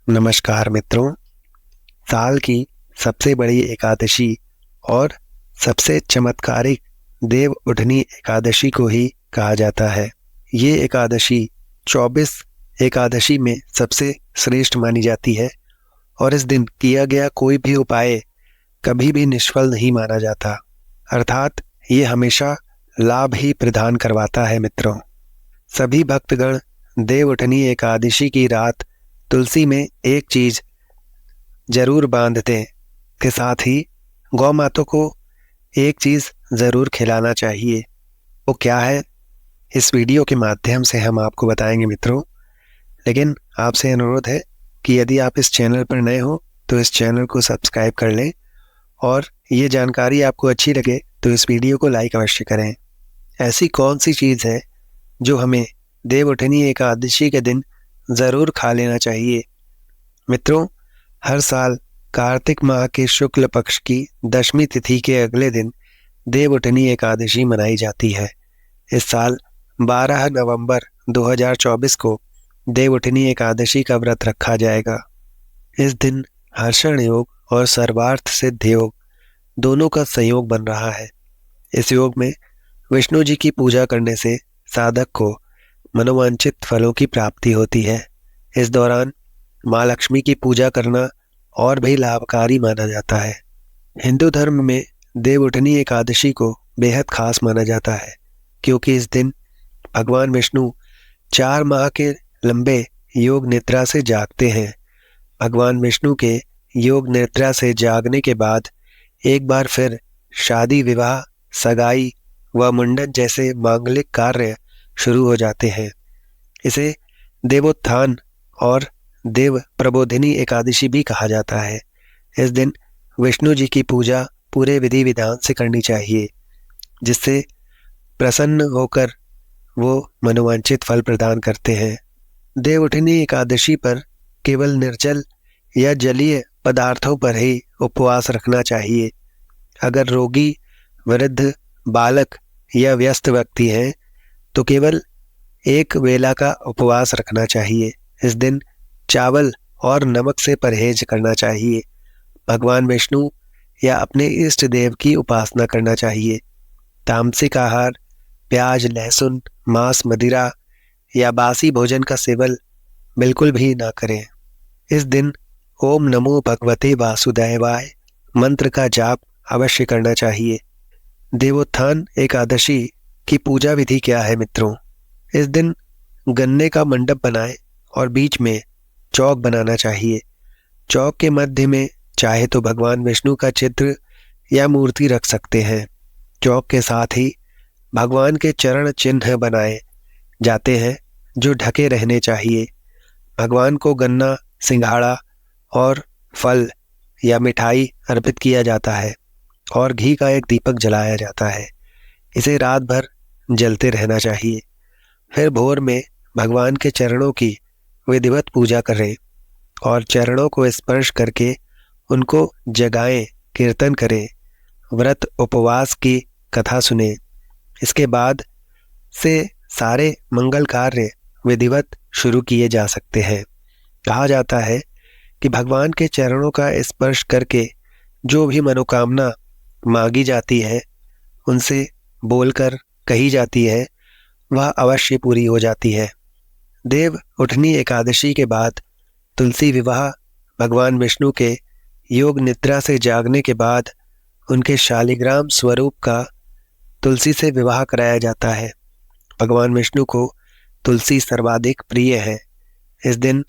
नमस्कार मित्रों। साल की सबसे बड़ी एकादशी और सबसे चमत्कारिक देव उठनी एकादशी को ही कहा जाता है। ये एकादशी 24 एकादशी में सबसे श्रेष्ठ मानी जाती है और इस दिन किया गया कोई भी उपाय कभी भी निष्फल नहीं माना जाता, अर्थात ये हमेशा लाभ ही प्रदान करवाता है। मित्रों, सभी भक्तगण देव उठनी एकादशी की रात तुलसी में एक चीज जरूर बांध दें के साथ ही गौ माता को एक चीज जरूर खिलाना चाहिए। वो क्या है, इस वीडियो के माध्यम से हम आपको बताएंगे मित्रों। लेकिन आपसे अनुरोध है कि यदि आप इस चैनल पर नए हो तो इस चैनल को सब्सक्राइब कर लें और ये जानकारी आपको अच्छी लगे तो इस वीडियो को लाइक अवश्य करें। ऐसी कौन सी चीज़ है जो हमें देव उठनी एकादशी के दिन ज़रूर खा लेना चाहिए? मित्रों, हर साल कार्तिक माह के शुक्ल पक्ष की दशमी तिथि के अगले दिन देव उठनी एकादशी मनाई जाती है। इस साल 12 नवंबर 2024 को देव उठनी एकादशी का व्रत रखा जाएगा। इस दिन हर्षण योग और सर्वार्थ सिद्ध योग दोनों का संयोग बन रहा है। इस योग में विष्णु जी की पूजा करने से साधक को मनोवांछित फलों की प्राप्ति होती है। इस दौरान माँ लक्ष्मी की पूजा करना और भी लाभकारी माना जाता है। हिंदू धर्म में देव उठनी एकादशी को बेहद खास माना जाता है, क्योंकि इस दिन भगवान विष्णु 4 माह के लंबे योग निद्रा से जागते हैं। भगवान विष्णु के योग निद्रा से जागने के बाद एक बार फिर शादी, विवाह, सगाई व मुंडन जैसे मांगलिक कार्य शुरू हो जाते हैं। इसे देवोत्थान और देव प्रबोधिनी एकादशी भी कहा जाता है। इस दिन विष्णु जी की पूजा पूरे विधि विधान से करनी चाहिए, जिससे प्रसन्न होकर वो मनोवांछित फल प्रदान करते हैं। देव उठनी एकादशी पर केवल निर्जल या जलीय पदार्थों पर ही उपवास रखना चाहिए। अगर रोगी, वृद्ध, बालक या व्यस्त व्यक्ति हैं तो केवल एक वेला का उपवास रखना चाहिए। इस दिन चावल और नमक से परहेज करना चाहिए। भगवान विष्णु या अपने इष्ट देव की उपासना करना चाहिए। तामसिक आहार, प्याज, लहसुन, मांस, मदिरा या बासी भोजन का सेवन बिल्कुल भी ना करें। इस दिन ओम नमो भगवते वासुदेवाय मंत्र का जाप अवश्य करना चाहिए। देवोत्थान एकादशी की पूजा विधि क्या है मित्रों? इस दिन गन्ने का मंडप बनाएं और बीच में चौक बनाना चाहिए। चौक के मध्य में चाहे तो भगवान विष्णु का चित्र या मूर्ति रख सकते हैं। चौक के साथ ही भगवान के चरण चिन्ह बनाए जाते हैं जो ढके रहने चाहिए। भगवान को गन्ना, सिंघाड़ा और फल या मिठाई अर्पित किया जाता है और घी का एक दीपक जलाया जाता है। इसे रात भर जलते रहना चाहिए। फिर भोर में भगवान के चरणों की विधिवत पूजा करें और चरणों को स्पर्श करके उनको जगाएं, कीर्तन करें, व्रत उपवास की कथा सुने। इसके बाद से सारे मंगल कार्य विधिवत शुरू किए जा सकते हैं। कहा जाता है कि भगवान के चरणों का स्पर्श करके जो भी मनोकामना मांगी जाती है, उनसे बोलकर कही जाती है, वह अवश्य पूरी हो जाती है। देव उठनी एकादशी के बाद तुलसी विवाह भगवान विष्णु के योग निद्रा से जागने के बाद उनके शालिग्राम स्वरूप का तुलसी से विवाह कराया जाता है। भगवान विष्णु को तुलसी सर्वाधिक प्रिय है। इस दिन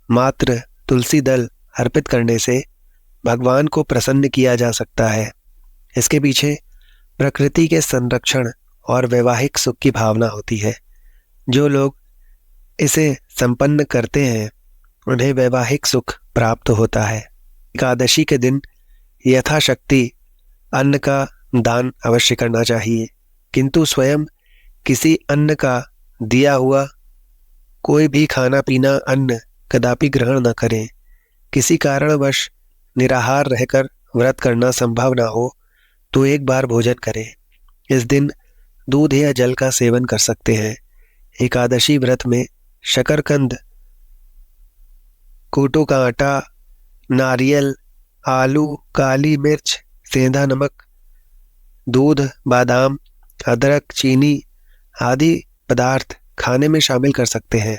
मात्र तुलसी दल अर्पित करने से भगवान को प्रसन्न किया जा सकता है। इसके पीछे प्रकृति के संरक्षण और वैवाहिक सुख की भावना होती है। जो लोग इसे संपन्न करते हैं उन्हें वैवाहिक सुख प्राप्त होता है। एकादशी के दिन यथाशक्ति अन्न का दान अवश्य करना चाहिए, किंतु स्वयं किसी अन्न का दिया हुआ कोई भी खाना पीना अन्न कदापि ग्रहण न करें। किसी कारणवश निराहार रहकर व्रत करना संभव ना हो तो एक बार भोजन करें। इस दिन दूध या जल का सेवन कर सकते हैं। एकादशी व्रत में शकरकंद कोटो का आटा, नारियल, आलू, काली मिर्च, सेंधा नमक, दूध, बादाम, अदरक, चीनी आदि पदार्थ खाने में शामिल कर सकते हैं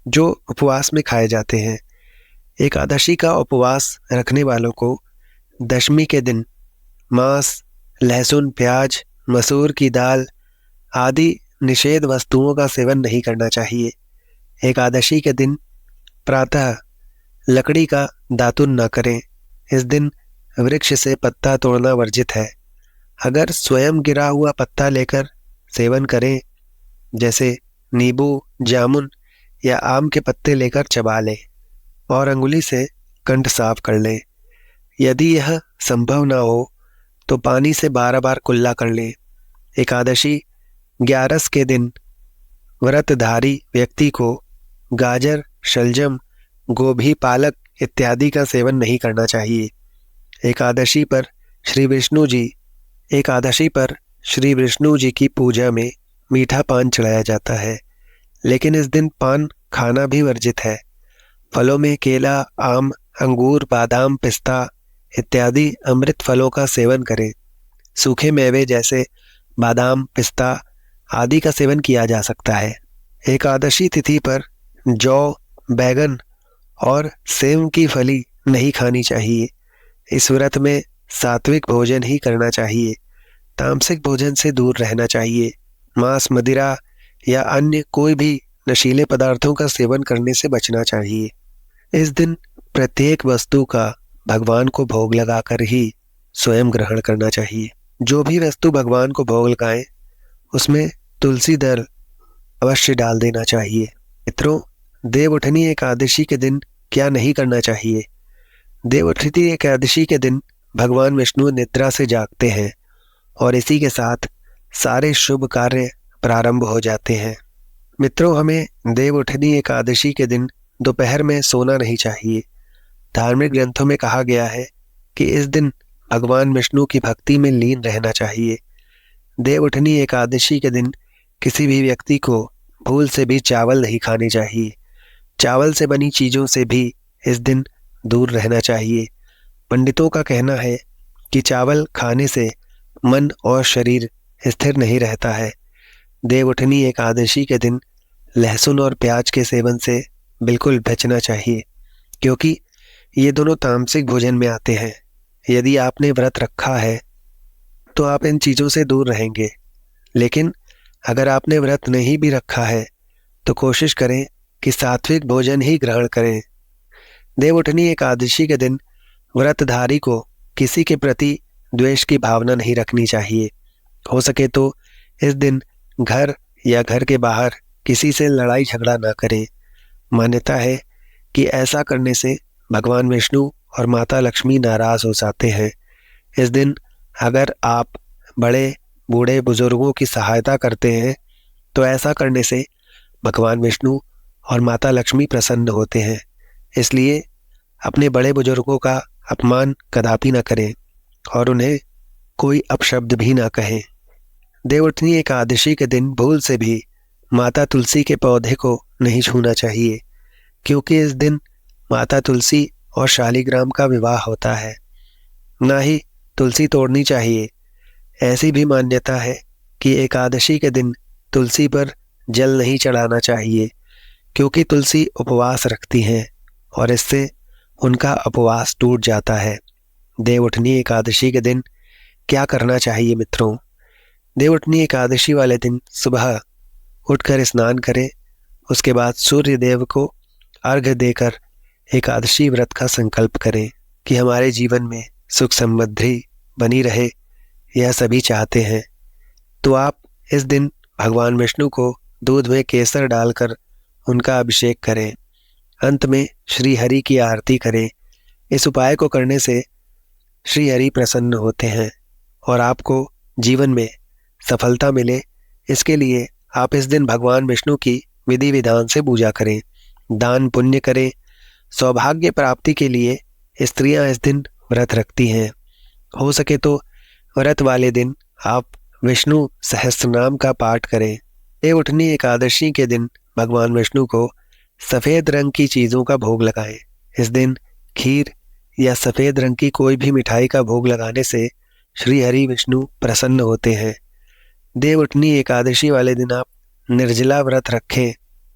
जो उपवास में खाए जाते हैं। एकादशी का उपवास रखने वालों को दशमी के दिन मांस, लहसुन, प्याज, मसूर की दाल आदि निषेध वस्तुओं का सेवन नहीं करना चाहिए। एकादशी के दिन प्रातः लकड़ी का दातुन न करें। इस दिन वृक्ष से पत्ता तोड़ना वर्जित है। अगर स्वयं गिरा हुआ पत्ता लेकर सेवन करें, जैसे नींबू, जामुन या आम के पत्ते लेकर चबा लें और अंगुली से कंठ साफ कर लें। यदि यह संभव न हो तो पानी से 12 बार कुल्ला कर लें। एकादशी 11 के दिन व्रतधारी व्यक्ति को गाजर, शलजम, गोभी, पालक इत्यादि का सेवन नहीं करना चाहिए। एकादशी पर श्री विष्णु जी की पूजा में मीठा पान चढ़ाया जाता है, लेकिन इस दिन पान खाना भी वर्जित है। फलों में केला, आम, अंगूर, बादाम, पिस्ता इत्यादि अमृत फलों का सेवन करें। सूखे मेवे जैसे बादाम, पिस्ता आदि का सेवन किया जा सकता है। एकादशी तिथि पर जौ, बैगन और सेम की फली नहीं खानी चाहिए। इस व्रत में सात्विक भोजन ही करना चाहिए। तामसिक भोजन से दूर रहना चाहिए। मांस, मदिरा या अन्य कोई भी नशीले पदार्थों का सेवन करने से बचना चाहिए। इस दिन प्रत्येक वस्तु का भगवान को भोग लगाकर ही स्वयं ग्रहण करना चाहिए। जो भी वस्तु भगवान को भोग लगाएं उसमें तुलसी दल अवश्य डाल देना चाहिए। मित्रों, देवउठनी एकादशी के दिन क्या नहीं करना चाहिए? देवउठनी एकादशी के दिन भगवान विष्णु निद्रा से जागते हैं और इसी के साथ सारे शुभ कार्य प्रारंभ हो जाते हैं। मित्रों, हमें देवउठनी एकादशी के दिन दोपहर में सोना नहीं चाहिए। धार्मिक ग्रंथों में कहा गया है कि इस दिन भगवान विष्णु की भक्ति में लीन रहना चाहिए। देवउठनी एकादशी के दिन किसी भी व्यक्ति को भूल से भी चावल नहीं खाने चाहिए। चावल से बनी चीज़ों से भी इस दिन दूर रहना चाहिए। पंडितों का कहना है कि चावल खाने से मन और शरीर स्थिर नहीं रहता है। देवउठनी एकादशी के दिन लहसुन और प्याज के सेवन से बिल्कुल बचना चाहिए, क्योंकि ये दोनों तामसिक भोजन में आते हैं। यदि आपने व्रत रखा है तो आप इन चीज़ों से दूर रहेंगे, लेकिन अगर आपने व्रत नहीं भी रखा है तो कोशिश करें कि सात्विक भोजन ही ग्रहण करें। देवउठनी एकादशी के दिन व्रतधारी को किसी के प्रति द्वेष की भावना नहीं रखनी चाहिए। हो सके तो इस दिन घर या घर के बाहर किसी से लड़ाई झगड़ा ना करें। मान्यता है कि ऐसा करने से भगवान विष्णु और माता लक्ष्मी नाराज हो जाते हैं। इस दिन अगर आप बड़े बूढ़े बुजुर्गों की सहायता करते हैं तो ऐसा करने से भगवान विष्णु और माता लक्ष्मी प्रसन्न होते हैं। इसलिए अपने बड़े बुजुर्गों का अपमान कदापि न करें और उन्हें कोई अपशब्द भी ना कहें। देवउठनी एकादशी के दिन भूल से भी माता तुलसी के पौधे को नहीं छूना चाहिए, क्योंकि इस दिन माता तुलसी और शालिग्राम का विवाह होता है। ना ही तुलसी तोड़नी चाहिए। ऐसी भी मान्यता है कि एकादशी के दिन तुलसी पर जल नहीं चढ़ाना चाहिए, क्योंकि तुलसी उपवास रखती हैं और इससे उनका उपवास टूट जाता है। देवउठनी एकादशी के दिन क्या करना चाहिए मित्रों? देवउठनी एकादशी वाले दिन सुबह उठकर स्नान करें। उसके बाद सूर्य देव को अर्घ्य देकर एकादशी व्रत का संकल्प करें कि हमारे जीवन में सुख समृद्धि बनी रहे, यह सभी चाहते हैं। तो आप इस दिन भगवान विष्णु को दूध में केसर डालकर उनका अभिषेक करें। अंत में श्री हरि की आरती करें। इस उपाय को करने से श्री हरि प्रसन्न होते हैं और आपको जीवन में सफलता मिले। इसके लिए आप इस दिन भगवान विष्णु की विधि विधान से पूजा करें, दान पुण्य करें। सौभाग्य प्राप्ति के लिए स्त्रियां इस दिन व्रत रखती हैं। हो सके तो व्रत वाले दिन आप विष्णु सहस्त्रनाम का पाठ करें। देवउठनी एकादशी के दिन भगवान विष्णु को सफ़ेद रंग की चीज़ों का भोग लगाएं, इस दिन खीर या सफ़ेद रंग की कोई भी मिठाई का भोग लगाने से श्री हरि विष्णु प्रसन्न होते हैं। देवउठनी एकादशी वाले दिन आप निर्जला व्रत रखें,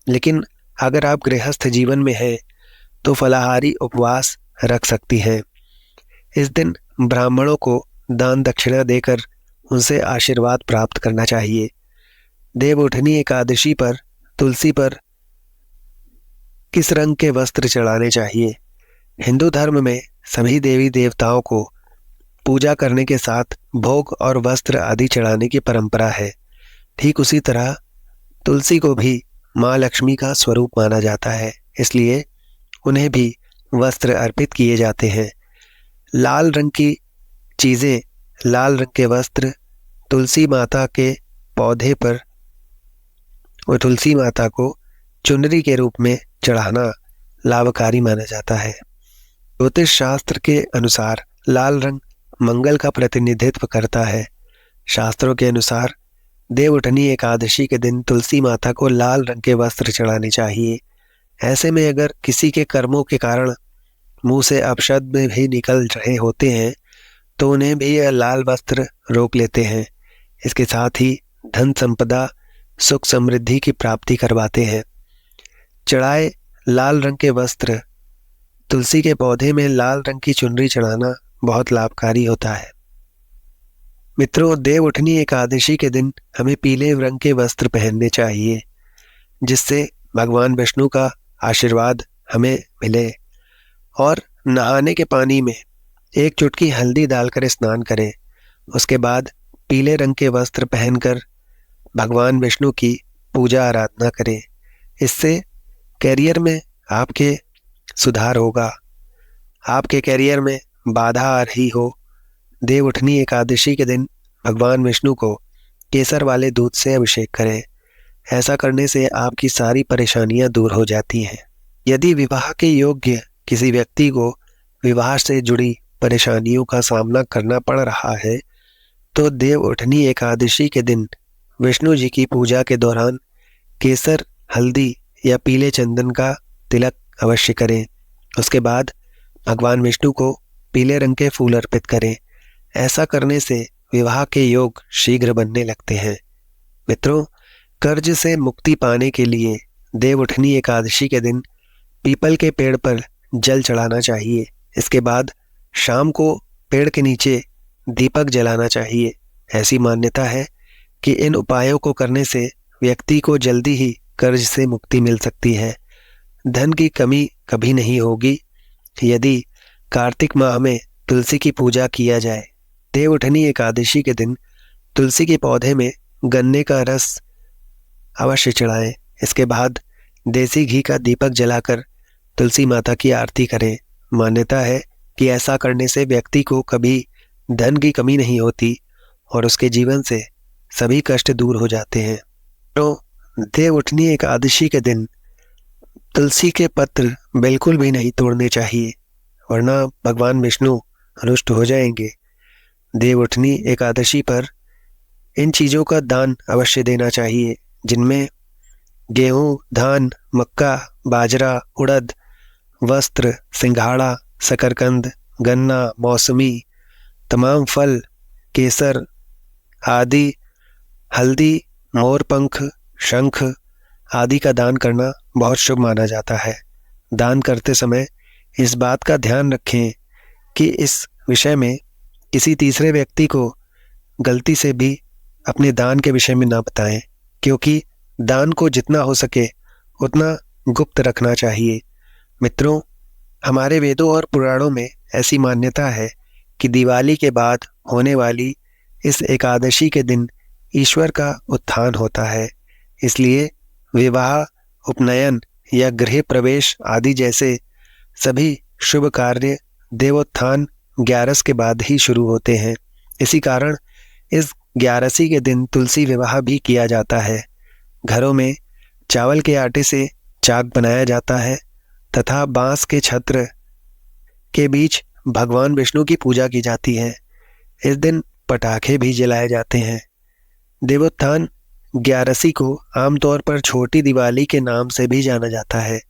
लेकिन अगर आप गृहस्थ जीवन में हैं तो फलाहारी उपवास रख सकती हैं। इस दिन ब्राह्मणों को दान दक्षिणा देकर उनसे आशीर्वाद प्राप्त करना चाहिए। देवउठनी एकादशी पर तुलसी पर किस रंग के वस्त्र चढ़ाने चाहिए? हिंदू धर्म में सभी देवी देवताओं को पूजा करने के साथ भोग और वस्त्र आदि चढ़ाने की परंपरा है। ठीक उसी तरह तुलसी को भी माँ लक्ष्मी का स्वरूप माना जाता है, इसलिए उन्हें भी वस्त्र अर्पित किए जाते हैं। लाल रंग की चीज़ें, लाल रंग के वस्त्र तुलसी माता के पौधे पर और तुलसी माता को चुनरी के रूप में चढ़ाना लाभकारी माना जाता है। ज्योतिष शास्त्र के अनुसार लाल रंग मंगल का प्रतिनिधित्व करता है। शास्त्रों के अनुसार देवउठनी एकादशी के दिन तुलसी माता को लाल रंग के वस्त्र चढ़ाने चाहिए। ऐसे में अगर किसी के कर्मों के कारण मुंह से अपशब्द भी निकल रहे होते हैं तो उन्हें भी यह लाल वस्त्र रोक लेते हैं। इसके साथ ही धन संपदा, सुख समृद्धि की प्राप्ति करवाते हैं। चढ़ाए लाल रंग के वस्त्र, तुलसी के पौधे में लाल रंग की चुनरी चढ़ाना बहुत लाभकारी होता है। मित्रों, देवउठनी एकादशी के दिन हमें पीले रंग के वस्त्र पहनने चाहिए, जिससे भगवान विष्णु का आशीर्वाद हमें मिले। और नहाने के पानी में एक चुटकी हल्दी डालकर स्नान करें। उसके बाद पीले रंग के वस्त्र पहनकर भगवान विष्णु की पूजा आराधना करें। इससे कैरियर में आपके सुधार होगा। आपके कैरियर में बाधा आ रही हो, देवउठनी एकादशी के दिन भगवान विष्णु को केसर वाले दूध से अभिषेक करें। ऐसा करने से आपकी सारी परेशानियां दूर हो जाती हैं। यदि विवाह के योग्य किसी व्यक्ति को विवाह से जुड़ी परेशानियों का सामना करना पड़ रहा है तो देवउठनी एकादशी के दिन विष्णु जी की पूजा के दौरान केसर, हल्दी या पीले चंदन का तिलक अवश्य करें। उसके बाद भगवान विष्णु को पीले रंग के फूल अर्पित करें। ऐसा करने से विवाह के योग शीघ्र बनने लगते हैं। मित्रों, कर्ज से मुक्ति पाने के लिए देवउठनी एकादशी के दिन पीपल के पेड़ पर जल चढ़ाना चाहिए। इसके बाद शाम को पेड़ के नीचे दीपक जलाना चाहिए। ऐसी मान्यता है कि इन उपायों को करने से व्यक्ति को जल्दी ही कर्ज से मुक्ति मिल सकती है। धन की कमी कभी नहीं होगी यदि कार्तिक माह में तुलसी की पूजा किया जाए। देवउठनी एकादशी के दिन तुलसी के पौधे में गन्ने का रस अवश्य चढ़ाएं। इसके बाद देसी घी का दीपक जलाकर तुलसी माता की आरती करें। मान्यता है कि ऐसा करने से व्यक्ति को कभी धन की कमी नहीं होती और उसके जीवन से सभी कष्ट दूर हो जाते हैं। तो देवउठनी एकादशी के दिन तुलसी के पत्र बिल्कुल भी नहीं तोड़ने चाहिए, वरना भगवान विष्णु रुष्ट हो जाएंगे। देवउठनी एकादशी पर इन चीज़ों का दान अवश्य देना चाहिए, जिनमें गेहूँ, धान, मक्का, बाजरा, उड़द, वस्त्र, सिंघाड़ा, शकरकंद, गन्ना, मौसमी, तमाम फल, केसर आदि, हल्दी, मोरपंख, शंख आदि का दान करना बहुत शुभ माना जाता है। दान करते समय इस बात का ध्यान रखें कि इस विषय में किसी तीसरे व्यक्ति को गलती से भी अपने दान के विषय में ना बताएं, क्योंकि दान को जितना हो सके उतना गुप्त रखना चाहिए। मित्रों, हमारे वेदों और पुराणों में ऐसी मान्यता है कि दिवाली के बाद होने वाली इस एकादशी के दिन ईश्वर का उत्थान होता है। इसलिए विवाह, उपनयन या गृह प्रवेश आदि जैसे सभी शुभ कार्य देवोत्थान 11 के बाद ही शुरू होते हैं। इसी कारण इस 11 के दिन तुलसी विवाह भी किया जाता है। घरों में चावल के आटे से चाक बनाया जाता है तथा बांस के छत्र के बीच भगवान विष्णु की पूजा की जाती है। इस दिन पटाखे भी जलाए जाते हैं। देवोत्थान 11 को आमतौर पर छोटी दिवाली के नाम से भी जाना जाता है।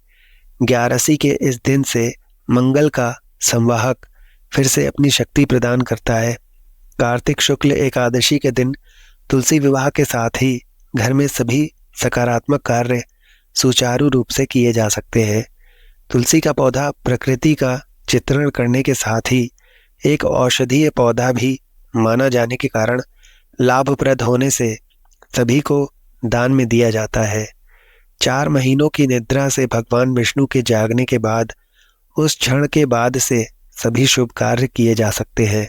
11 के इस दिन से मंगल का संवाहक फिर से अपनी शक्ति प्रदान करता है। कार्तिक शुक्ल एकादशी के दिन तुलसी विवाह के साथ ही घर में सभी सकारात्मक कार्य सुचारू रूप से किए जा सकते हैं। तुलसी का पौधा प्रकृति का चित्रण करने के साथ ही एक औषधीय पौधा भी माना जाने के कारण लाभप्रद होने से सभी को दान में दिया जाता है। 4 महीनों की निद्रा से भगवान विष्णु के जागने के बाद उस क्षण के बाद से सभी शुभ कार्य किए जा सकते हैं।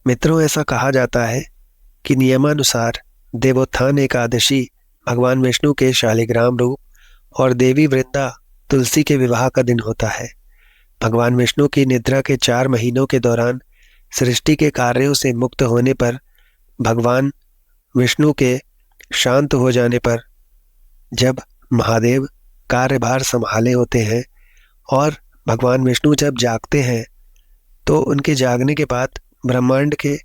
मित्रों, ऐसा कहा जाता है कि नियमानुसार देवोत्थान एकादशी भगवान विष्णु के शालिग्राम रूप और देवी वृंदा तुलसी के विवाह का दिन होता है। भगवान विष्णु की निद्रा के 4 महीनों के दौरान सृष्टि के कार्यों से मुक्त होने पर, भगवान विष्णु के शांत हो जाने पर, जब महादेव कार्यभार संभाले होते हैं और भगवान विष्णु जब जागते हैं तो उनके जागने के बाद ब्रह्मांड के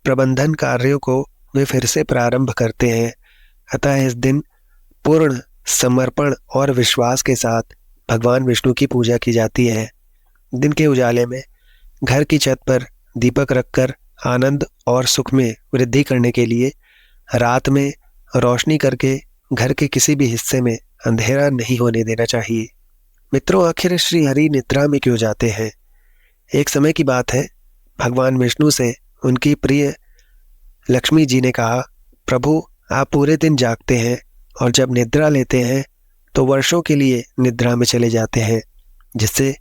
प्रबंधन कार्यों को वे फिर से प्रारंभ करते हैं। अतः इस दिन पूर्ण समर्पण और विश्वास के साथ भगवान विष्णु की पूजा की जाती है। दिन के उजाले में घर की छत पर दीपक रखकर आनंद और सुख में वृद्धि करने के लिए रात में रोशनी करके घर के किसी भी हिस्से में अंधेरा नहीं होने देना चाहिए। मित्रों, आखिर श्री हरि निद्रा में क्यों जाते हैं? एक समय की बात है, भगवान विष्णु से उनकी प्रिय लक्ष्मी जी ने कहा, प्रभु, आप पूरे दिन जागते हैं और जब निद्रा लेते हैं तो वर्षों के लिए निद्रा में चले जाते हैं, जिससे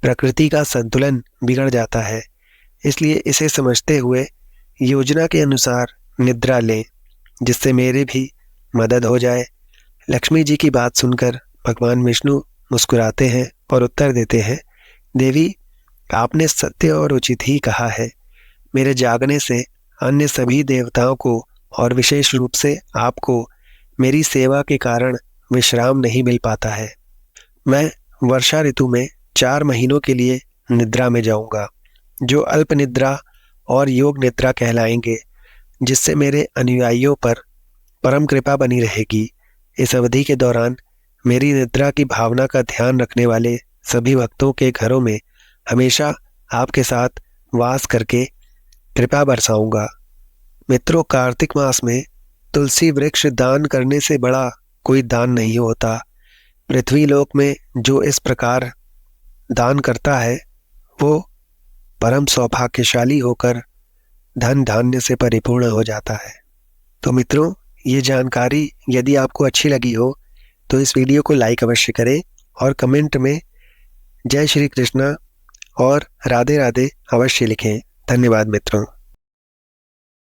प्रकृति का संतुलन बिगड़ जाता है। इसलिए इसे समझते हुए योजना के अनुसार निद्रा लें, जिससे मेरी भी मदद हो जाए। लक्ष्मी जी की बात सुनकर भगवान विष्णु मुस्कुराते हैं और उत्तर देते हैं, देवी, आपने सत्य और उचित ही कहा है। मेरे जागने से अन्य सभी देवताओं को और विशेष रूप से आपको मेरी सेवा के कारण विश्राम नहीं मिल पाता है। मैं वर्षा ऋतु में 4 महीनों के लिए निद्रा में जाऊंगा, जो अल्प निद्रा और योग निद्रा कहलाएंगे, जिससे मेरे अनुयायियों पर परम कृपा बनी रहेगी। इस अवधि के दौरान मेरी निद्रा की भावना का ध्यान रखने वाले सभी भक्तों के घरों में हमेशा आपके साथ वास करके कृपा बरसाऊंगा। मित्रों, कार्तिक मास में तुलसी वृक्ष दान करने से बड़ा कोई दान नहीं होता। पृथ्वी लोक में जो इस प्रकार दान करता है वो परम सौभाग्यशाली होकर धन धान्य से परिपूर्ण हो जाता है। तो मित्रों, ये जानकारी यदि आपको अच्छी लगी हो तो इस वीडियो को लाइक अवश्य करें और कमेंट में जय श्री कृष्णा और राधे राधे अवश्य लिखें। धन्यवाद मित्रों।